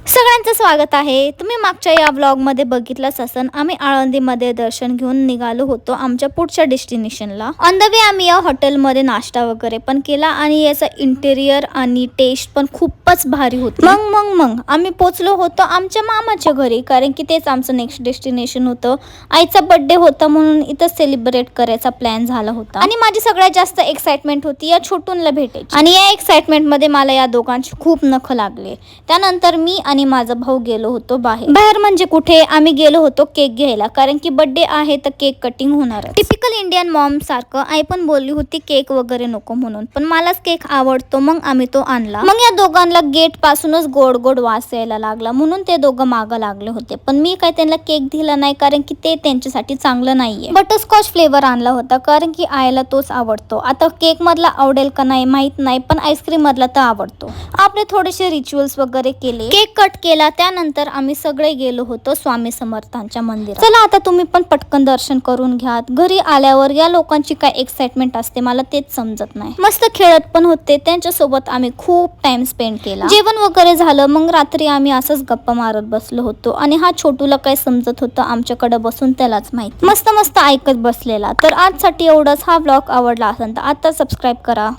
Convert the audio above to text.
सगळ्यांचं स्वागत आहे. तुम्ही मागच्या या व्लॉगमध्ये बघितलंच असन, आम्ही आळंदीमध्ये दर्शन घेऊन निघालो होतो आमच्या पुढच्या डेस्टिनेशनला. ऑन द वे आम्ही या हॉटेलमध्ये नाश्ता वगैरे पण केला आणि याचं इंटेरियर आणि टेस्ट पण खूपच भारी होती. मग आम्ही पोचलो होतो आमच्या मामाच्या घरी, कारण की तेच आमचं नेक्स्ट डेस्टिनेशन होतं. आईचा बर्थडे होता म्हणून इथं सेलिब्रेट करायचा प्लॅन झाला होता आणि माझी सगळ्यात जास्त एक्साइटमेंट होती या छोटूनला भेटायची. आणि या एक्साइटमेंटमध्ये मला या दोघांची खूप नख लागले. त्यानंतर मी आणि माझा भाऊ गेलो होतो बाहेर म्हणजे कुठे, आम्ही गेलो होतो केक घ्यायला, कारण की बर्थडे आहे तर केक कटिंग होणार. टिपिकल इंडियन मॉम सारखं आई पण बोलली होती केक वगैरे नको म्हणून, पण मलाच केक आवडतो मग आम्ही तो आणला. मग या दोघांना गेट पासूनच गोड गोड वास यायला लागला म्हणून ते दोघं मागं लागले होते, पण मी काय त्यांना केक दिला नाही कारण की ते त्यांच्यासाठी चांगलं नाहीये. बटरस्कॉच फ्लेवर आणला होता कारण की आईला तोच आवडतो. आता केक मधला आवडेल का नाही माहित नाही, पण आईस्क्रीम मधला तर आवडतो. आपले थोडेसे रिच्युअल्स वगैरे केले, केक कट केला. त्यानंतर आम्ही सगळे गेलो होतो स्वामी समर्थांच्या मंदिरात. चला आता तुम्ही पण पटकन दर्शन करून घ्या. घरी आल्यावर या लोकांची काय एक्साइटमेंट असते मला तेच समजत नाही. मस्त खेळत पण होते, त्यांच्यासोबत आम्ही खूप टाइम स्पेंड केला. जेवण वगैरे झालं, मग रात्री आम्ही असंच गप्पा मारत बसलो होतो आणि हा छोटूला काय समजत होतं आमच्याकडे बसून त्यालाच माहिती. मस्त ऐकत बसलेला. तर आजसाठी एवढंच. हा ब्लॉग आवडला असेल तर आता सबस्क्राईब करा.